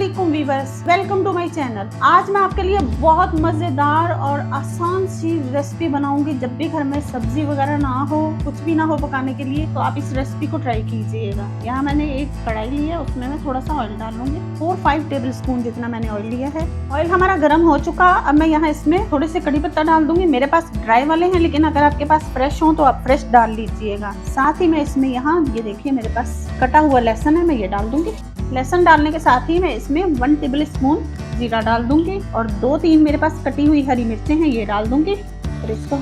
अस्सलामुअलैकुम viewers, welcome to my channel. आज मैं आपके लिए बहुत मज़ेदार और आसान सी रेसिपी बनाऊंगी। जब भी घर में सब्जी वगैरह ना हो, कुछ भी ना हो पकाने के लिए, तो आप इस रेसिपी को ट्राई कीजिएगा। यहाँ मैंने एक कढ़ाई ली है, उसमें मैं थोड़ा सा ऑयल डाल लूंगी। 4-5 टेबल स्पून जितना मैंने ऑयल लिया है। ऑयल हमारा गर्म हो चुका। अब मैं यहाँ इसमें थोड़े से कड़ी पत्ता डाल दूंगी। मेरे पास ड्राई वाले हैं, लेकिन अगर आपके पास फ्रेश हो तो आप फ्रेश डाल लीजिएगा। साथ ही मैं इसमें यहाँ ये देखिए मेरे पास कटा हुआ लहसुन है, मैं ये डाल दूंगी। लहसुन डालने के साथ ही मैं इसमें 1 टेबल स्पून जीरा डाल दूंगी और 2-3 मेरे पास कटी हुई हरी मिर्चें हैं, ये डाल दूंगी। और इसको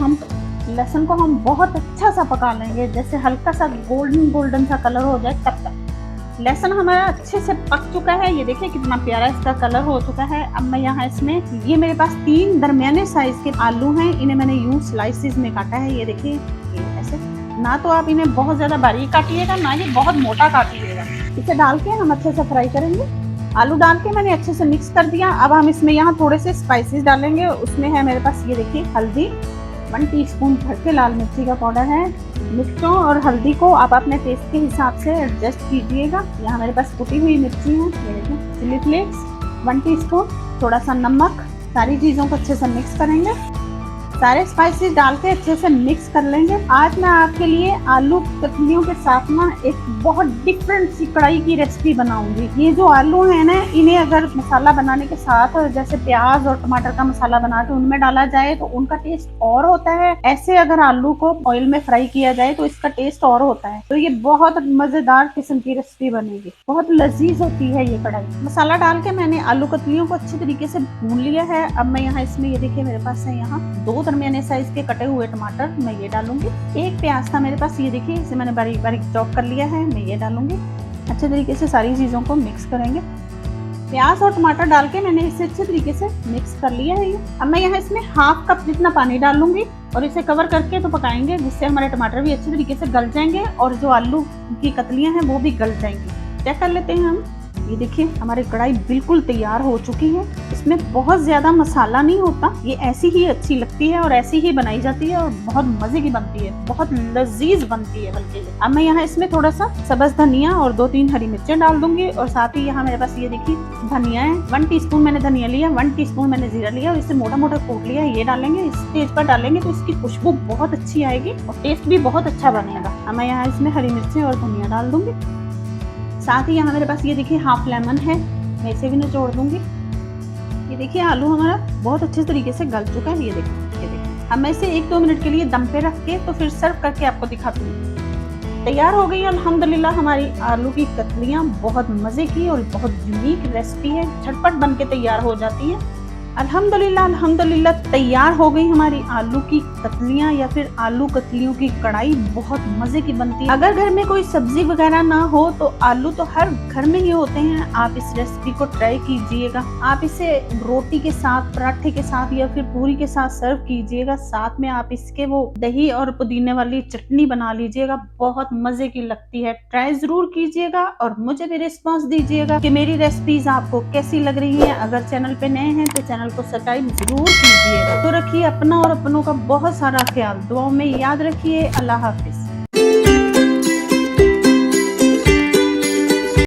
लहसुन को हम बहुत अच्छा सा पका लेंगे, जैसे हल्का सा गोल्डन सा कलर हो जाए तब तक। लहसुन हमारा अच्छे से पक चुका है, ये देखिए कितना प्यारा इसका कलर हो चुका है। अब मैं यहाँ इसमें ये मेरे पास 3 दरमियाने साइज के आलू हैं, इन्हें मैंने यूं स्लाइसिस में काटा है। ये देखिए ये ऐसे, ना तो आप इन्हें बहुत ज्यादा बारीक काटिएगा, ना ही बहुत मोटा काटिएगा। इसे डाल के हम अच्छे से फ्राई करेंगे। आलू डाल के मैंने अच्छे से मिक्स कर दिया। अब हम इसमें यहाँ थोड़े से स्पाइसेस डालेंगे। उसमें है मेरे पास ये देखिए हल्दी, 1 टीस्पून भर के लाल मिर्ची का पाउडर है। मिर्चों और हल्दी को आप अपने टेस्ट के हिसाब से एडजस्ट कीजिएगा। यहाँ मेरे पास कुटी हुई मिर्ची है, ये देखिए चिली फ्लेक्स 1 टीस्पून, थोड़ा सा नमक। सारी चीज़ों को अच्छे से मिक्स करेंगे। सारे स्पाइसेस डाल के अच्छे से मिक्स कर लेंगे। आज मैं आपके लिए आलू कतलियों के साथ ना एक बहुत डिफरेंट सी कढ़ाई की रेसिपी बनाऊंगी। ये जो आलू है ना, इन्हें अगर मसाला बनाने के साथ जैसे प्याज और टमाटर का मसाला बना के उनमें डाला जाए तो उनका टेस्ट और होता है। ऐसे अगर आलू को ऑयल में फ्राई किया जाए तो इसका टेस्ट और होता है। तो ये बहुत मजेदार किस्म की रेसिपी बनेगी, बहुत लजीज होती है ये कढ़ाई। मसाला डाल के मैंने आलू कतलियों को अच्छी तरीके से भून लिया है। अब मैं यहाँ इसमें ये देखिए मेरे पास है यहाँ 2 दरमियाने साइज के कटे हुए टमाटर, मैं ये डालूंगी। 1 प्याज था मेरे पास, ये देखिए इसे मैंने बारीक बारीक चॉप कर लिया है, मैं ये डालूंगी। अच्छे तरीके से सारी चीजों को मिक्स करेंगे। प्याज और टमाटर डाल के मैंने इसे अच्छे तरीके से मिक्स कर लिया है। अब मैं यहाँ इसमें 1/2 कप जितना पानी डालूंगी और इसे कवर करके तो पकाएंगे, जिससे हमारे टमाटर भी अच्छे तरीके से गल जाएंगे और जो आलू की कतलियां हैं वो भी गल जाएंगी। चेक कर लेते हैं हम। ये देखिए हमारी कढ़ाई बिल्कुल तैयार हो चुकी है। इसमें बहुत ज्यादा मसाला नहीं होता, ये ऐसी ही अच्छी लगती है और ऐसी ही बनाई जाती है और बहुत मजे की बनती है, बहुत लजीज बनती है बल्कि। अब मैं यहाँ इसमें थोड़ा सा सब्ज धनिया और 2-3 हरी मिर्चें डाल दूंगी। और साथ ही यहाँ मेरे पास ये देखिए धनिया है, 1 टीस्पून मैंने धनिया लिया, 1 टीस्पून मैंने जीरा लिया और इसे मोटा मोटा कूट लिया, ये डालेंगे। इस स्टेज पर डालेंगे तो इसकी खुशबू बहुत अच्छी आएगी और टेस्ट भी बहुत अच्छा बनेगा। अब मैं यहाँ इसमें हरी मिर्चें और धनिया डाल दूंगी। साथ ही यहाँ मेरे पास ये देखिए 1/2 लेमन है, मैं इसे भी निचोड़ दूंगी। ये देखिए आलू हमारा बहुत अच्छे तरीके से गल चुका है, ये देखिए। अब मैं इसे 1-2 मिनट के लिए दम पे रख के तो फिर सर्व करके आपको दिखाती हूँ। तैयार हो गई अल्हम्दुलिल्लाह हमारी आलू की कतलियाँ। बहुत मजे की और बहुत यूनिक रेसिपी है, झटपट बन के तैयार हो जाती है। अल्हम्दुलिल्लाह तैयार हो गई हमारी आलू की कतलियाँ या फिर आलू कतलियों की कढ़ाई। बहुत मजे की बनती है। अगर घर में कोई सब्जी वगैरह ना हो तो आलू तो हर घर में ही होते हैं। आप इस रेसिपी को ट्राई कीजिएगा। आप इसे रोटी के साथ, पराठे के साथ या फिर पूरी के साथ सर्व कीजिएगा। साथ में आप इसके वो दही और पुदीने वाली चटनी बना लीजिएगा, बहुत मजे की लगती है। ट्राई जरूर कीजिएगा और मुझे भी रिस्पॉन्स दीजिएगा कि मेरी रेसिपीज आपको कैसी लग रही है। अगर चैनल पे नए हैं तो चैनल को सब्सक्राइब जरूर कीजिएगा। तो रखिए अपना और अपनों का बहुत सारा ख्याल, दुआओं में याद रखिए। अल्लाह हाफिज।